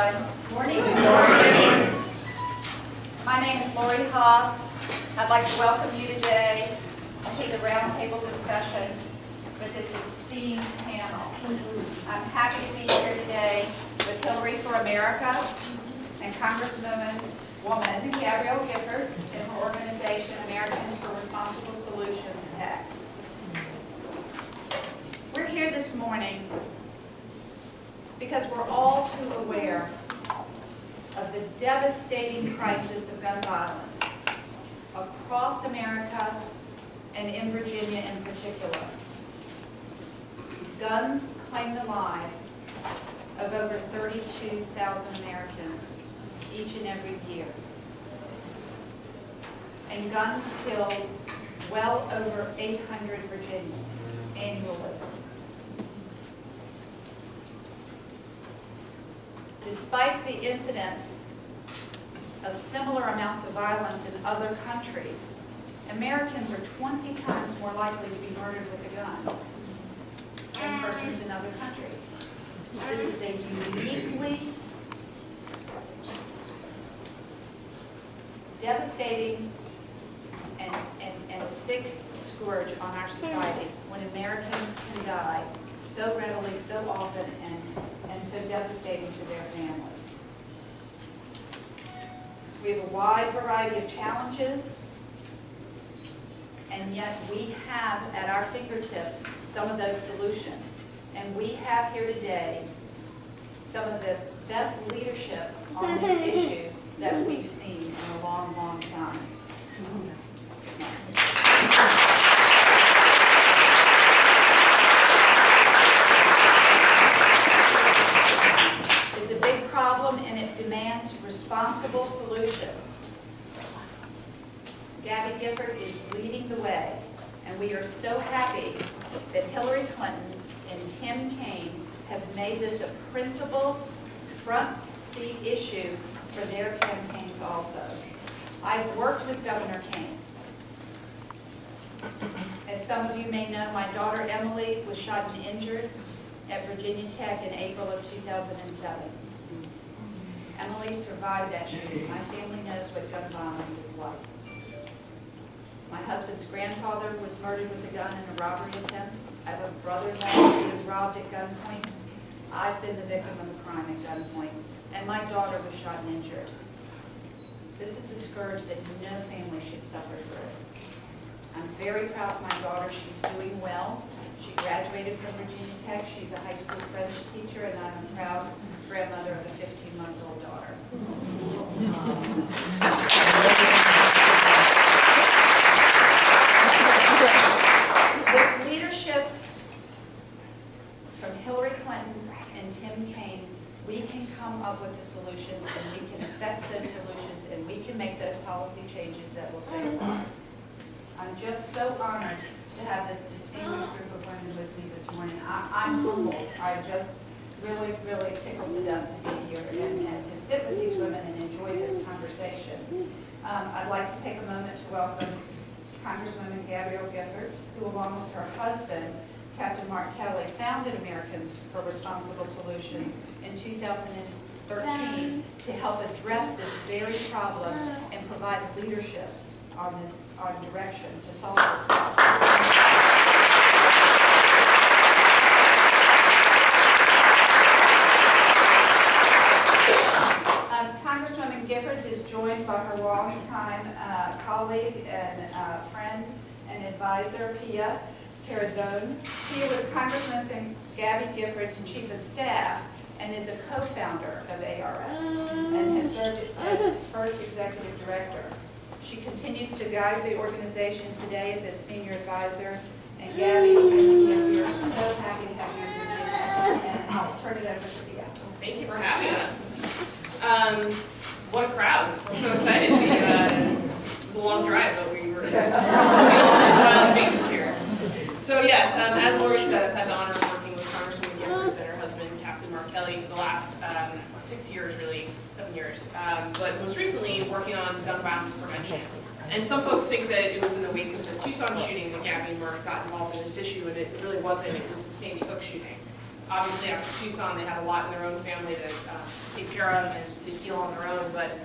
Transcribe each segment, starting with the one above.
everyone. Morning. Good morning. My name is Lori Haas. I'd like to welcome you today to the Roundtable discussion with this esteemed panel. I'm happy to be here today with Hillary for America and Congresswoman Gabrielle Gifford and her organization, Americans for Responsible Solutions, PAC. We're here this morning because we're all too aware of the devastating crisis of gun violence across America and in Virginia in particular. Guns claim the lives of over 32,000 Americans each and every year. And guns kill well over 800 Virginians annually. Despite the incidence of similar amounts of violence in other countries, Americans are 20 times more likely to be murdered with a gun than persons in other countries. This is a uniquely devastating and sick scourge on our society when Americans can die so readily, so often, and so devastating to their families. We have a wide variety of challenges, and yet we have at our fingertips some of those solutions. And we have here today some of the best leadership on this issue that we've seen in a long, long time. It's a big problem and it demands responsible solutions. Gabby Gifford is leading the way, and we are so happy that Hillary Clinton and Tim Kaine have made this a principal front seat issue for their campaigns also. I've worked with Governor Kaine. As some of you may know, my daughter Emily was shot and injured at Virginia Tech in April of 2007. Emily survived that shooting. My family knows what gun violence is like. My husband's grandfather was murdered with a gun in a robbery attempt. I have a brother-in-law who was robbed at gunpoint. I've been the victim of a crime at gunpoint. And my daughter was shot and injured. This is a scourge that no family should suffer through. I'm very proud of my daughter. She's doing well. She graduated from Virginia Tech. She's a high school French teacher, and I'm a proud grandmother of a 15-month-old daughter. With leadership from Hillary Clinton and Tim Kaine, we can come up with the solutions, and we can affect those solutions, and we can make those policy changes that will save lives. I'm just so honored to have this distinguished group of women with me this morning. I'm humbled. I'm just really, really tickled to death to be here and to sit with these women and enjoy this conversation. I'd like to take a moment to welcome Congresswoman Gabrielle Gifford, who along with her husband, Captain Mark Kelly, founded Americans for Responsible Solutions in 2013 to help address this very problem and provide leadership on direction to solve this problem. Congresswoman Gifford is joined by her longtime colleague and friend and advisor, Pia Carazone. Pia was Congresswoman Gabby Gifford's chief of staff and is a co-founder of ARS and has served as its first executive director. She continues to guide the organization today as its senior advisor. And Gabby, we are so happy to have you here, and I'll turn it over to Pia. Thank you for having us. What a crowd. I'm so excited. It was a long drive, but we were smiling faces here. So yeah, as Lori said, I've had the honor of working with Congresswoman Gifford and her husband, Captain Mark Kelly, for the last 6 years, really, 7 years. But most recently, working on gun violence prevention. And some folks think that it was in the wake of the Tucson shooting that Gabby and Mark got involved in this issue, and it really wasn't. It was the Sandy Hook shooting. Obviously, after Tucson, they had a lot in their own family to take care of and to heal on their own. But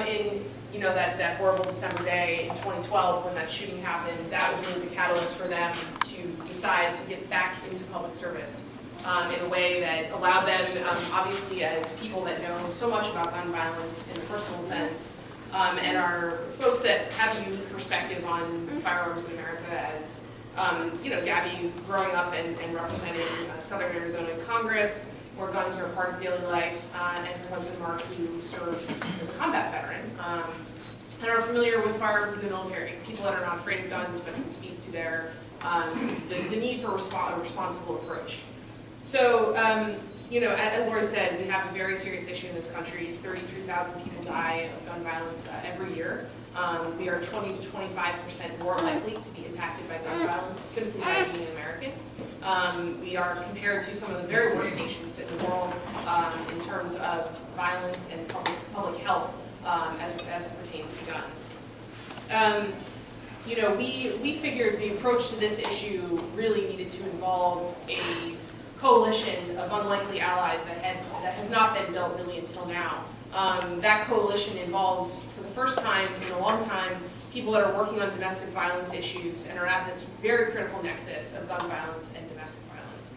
in that horrible December day in 2012, when that shooting happened, that was really the catalyst for them to decide to get back into public service in a way that allowed them, obviously, as people that know so much about gun violence in a personal sense, and are folks that have a unique perspective on firearms in America, as Gabby growing up and representing Southern Arizona in Congress, where guns are a part of daily life, and her husband Mark, who served as a combat veteran, and are familiar with firearms in the military. People that are not afraid of guns, but can speak to their the need for a responsible approach. So, as Lori said, we have a very serious issue in this country. 33,000 people die of gun violence every year. We are 20 to 25% more likely to be impacted by gun violence simply by being an American. We are compared to some of the very worst nations in the world in terms of violence and public health as it pertains to guns. We figured the approach to this issue really needed to involve a coalition of unlikely allies that has not been built really until now. That coalition involves, for the first time in a long time, people that are working on domestic violence issues and are at this very critical nexus of gun violence and domestic violence,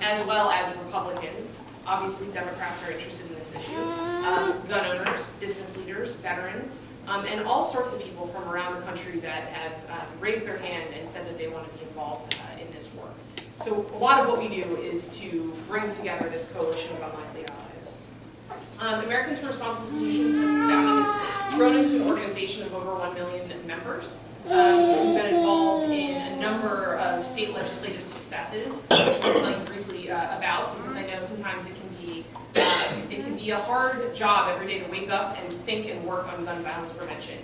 as well as Republicans. Obviously, Democrats are interested in this issue. Gun owners, business leaders, veterans, and all sorts of people from around the country that have raised their hand and said that they want to be involved in this work. So a lot of what we do is to bring together this coalition of unlikely allies. Americans for Responsible Solutions, since its founding, has grown into an organization of over 1 million members. We've been involved in a number of state legislative successes, which I'll tell you briefly about, because I know sometimes it can be a hard job every day to wake up and think and work on gun violence prevention.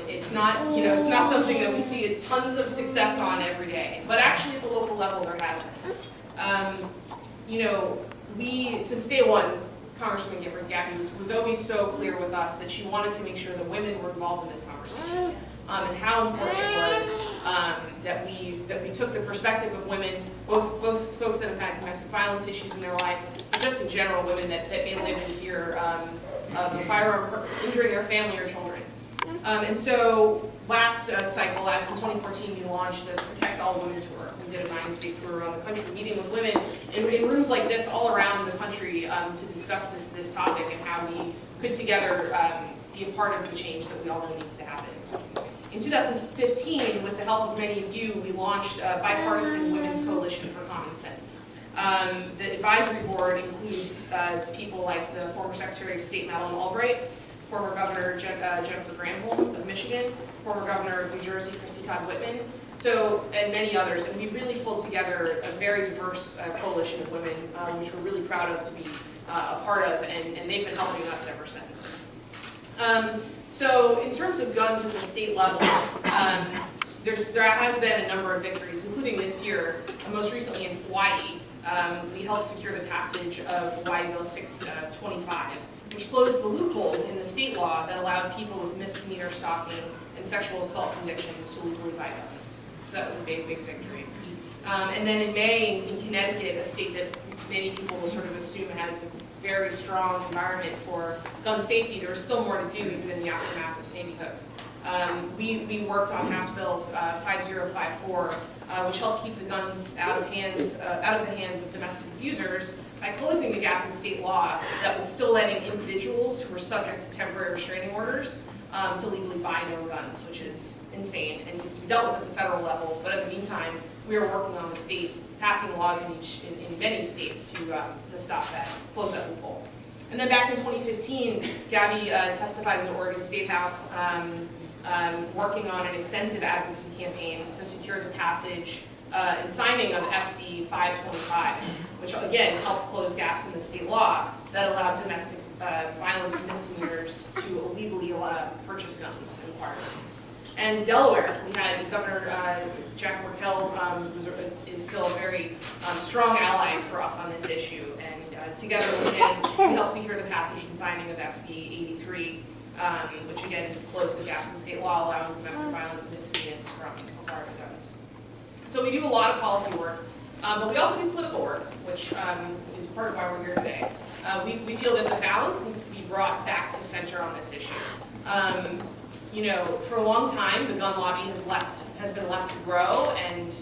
It's not something that we see tons of success on every day, but actually at the local level there has been. Since day one, Congresswoman Gifford, Gabby, was always so clear with us that she wanted to make sure that women were involved in this conversation, and how important it was that we took the perspective of women, both folks that have had domestic violence issues in their life, but just in general, women that may live in fear of a firearm injuring their family or children. And so last cycle, in 2014, we launched the Protect All Women Tour. We did a 9-state tour around the country, meeting with women in rooms like this all around the country to discuss this topic and how we could together be a part of the change that we all know needs to happen. In 2015, with the help of many of you, we launched a bipartisan Women's Coalition for Common Sense. The advisory board includes people like the former Secretary of State Madeleine Albright, former Governor Jennifer Granholm of Michigan, former Governor of New Jersey Christie Todd Whitman, and many others. And we really pulled together a very diverse coalition of women, which we're really proud of to be a part of, and they've been helping us ever since. So in terms of guns at the state level, there has been a number of victories, including this year, most recently in Hawaii. We helped secure the passage of Hawaii Bill 625, which closed the loopholes in the state law that allowed people with misdemeanor stalking and sexual assault convictions to legally buy guns. So that was a big, big victory. And then in May, in Connecticut, a state that many people will sort of assume has a very strong environment for gun safety, there was still more to do even in the aftermath of Sandy Hook. We worked on House Bill 5054, which helped keep the guns out of the hands of domestic abusers by closing the gap in state law that was still letting individuals who were subject to temporary restraining orders to legally buy no guns, which is insane and needs to be dealt with at the federal level. But in the meantime, we are working on the state passing laws in many states to stop that, close that loophole. And then back in 2015, Gabby testified in the Oregon State House, working on an extensive advocacy campaign to secure the passage and signing of SB 525, which again helped close gaps in the state law that allowed domestic violence misdemeanors to illegally purchase guns and acquire guns. And Delaware, we had Governor Jack Merkel, who is still a very strong ally for us on this issue, and together with him, we helped secure the passage and signing of SB 83, which again closed the gaps in state law allowing domestic violence misdemeanors from acquiring guns. So we do a lot of policy work. But we also do political work, which is part of why we're here today. We feel that the balance needs to be brought back to center on this issue. You know, for a long time, the gun lobby has been left to grow and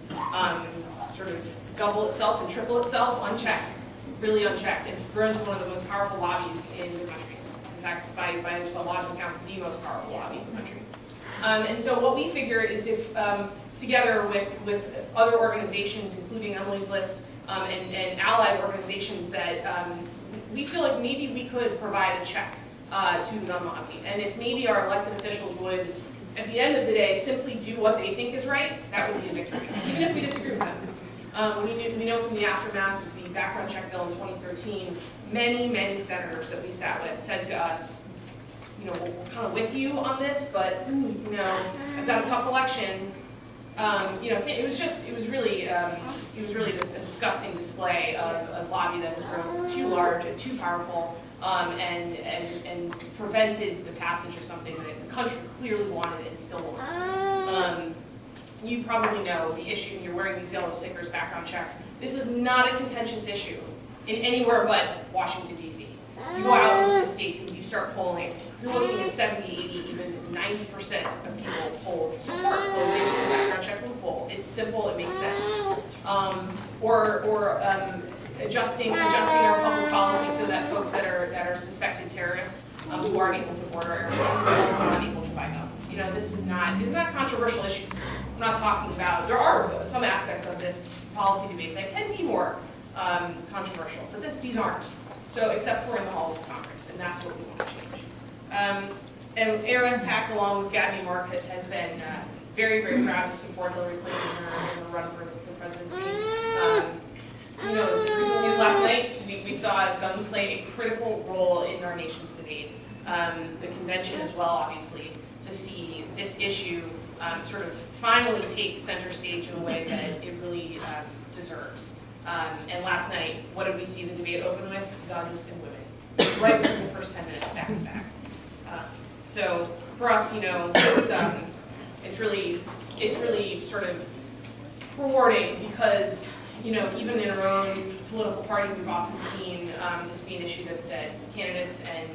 sort of double itself and triple itself unchecked, really unchecked. It's grown to one of the most powerful lobbies in the country. In fact, by a lot of accounts, the most powerful lobby in the country. And so what we figure is if, together with other organizations, including Emily's List, and allied organizations, that we feel like maybe we could provide a check to the gun lobby. And if maybe our elected officials would, at the end of the day, simply do what they think is right, that would be a victory, even if we disagree with them. We know from the aftermath of the background check bill in 2013, many senators that we sat with said to us, you know, we're kind of with you on this, but, you know, I've got a tough election. You know, it was really just a disgusting display of a lobby that has grown too large and too powerful, and prevented the passage of something that the country clearly wanted and still wants. You probably know the issue, you're wearing these yellow stickers, background checks. This is not a contentious issue in anywhere but Washington, D.C. You go out into the states and you start polling, you're looking at 70, 80, even 90% of people polled support closing the background check loophole. It's simple, it makes sense. Or adjusting our public policy so that folks that are suspected terrorists who aren't able to board our airports are also not able to buy guns. You know, these are not controversial issues. I'm not talking about, there are some aspects of this policy debate that can be more controversial, but these aren't. So, except for in the halls of Congress, and that's what we want to change. And ARS PAC, along with Gabby Mark, has been very proud to support Hillary Clinton in her run for the presidency. You know, as recently as last night, we saw guns play a critical role in our nation's debate. The convention as well, obviously, to see this issue sort of finally take center stage in a way that it really deserves. And last night, what did we see the debate open with? Guns and women, right within the first 10 minutes, back to back. So for us, you know, it's really sort of rewarding because, you know, even in our own political party, we've often seen this be an issue that candidates and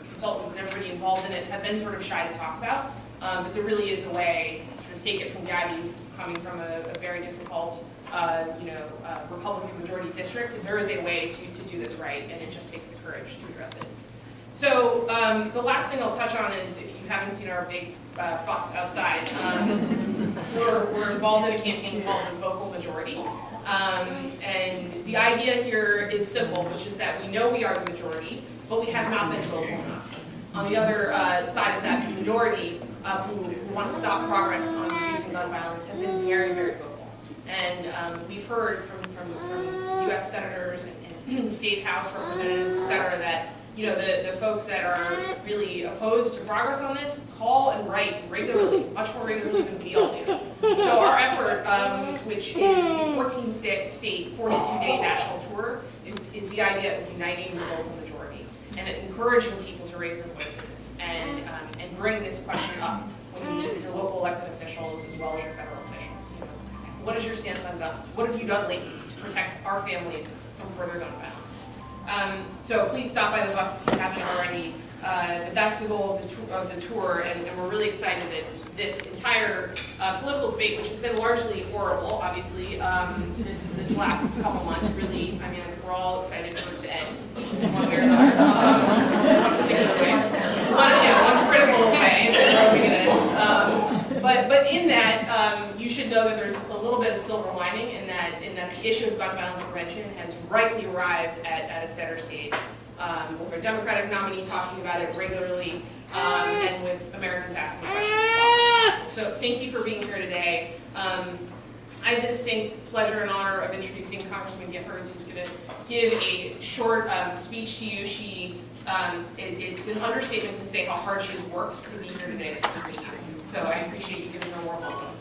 consultants and everybody involved in it have been sort of shy to talk about. But there really is a way to take it from Gabby, coming from a very difficult, Republican majority district. And there is a way to do this right, and it just takes the courage to address it. So the last thing I'll touch on is, if you haven't seen our big bus outside, we're involved in a campaign called the Vocal Majority. And the idea here is simple, which is that we know we are the majority, but we have not been vocal enough. On the other side of that, the minority who want to stop progress on reducing gun violence have been very vocal. And we've heard from U.S. senators and state house representatives, et cetera, that, you know, the folks that are really opposed to progress on this call and write regularly, much more regularly than we all do. So our effort, which is a 14-state, 42-day national tour, is the idea of uniting the vocal majority and encouraging people to raise their voices and bring this question up when you meet with your local elected officials as well as your federal officials. You know, what is your stance on guns? What have you done lately to protect our families from further gun violence? So please stop by the bus if you haven't already. But that's the goal of the tour, and we're really excited that this entire political debate, which has been largely horrible, obviously, this last couple months, really, I mean, I think we're all excited for it to end in one way or another, one particular way, one critical way, and we're hoping it ends. But in that, you should know that there's a little bit of silver lining in that the issue of gun violence prevention has rightly arrived at a center stage, with our Democratic nominee talking about it regularly, and with Americans asking questions. So thank you for being here today. I have the distinct pleasure and honor of introducing Congressman Gifford, who's going to give a short speech to you. It's an understatement to say how hard she's worked to be here today. So I appreciate you giving her a warm welcome.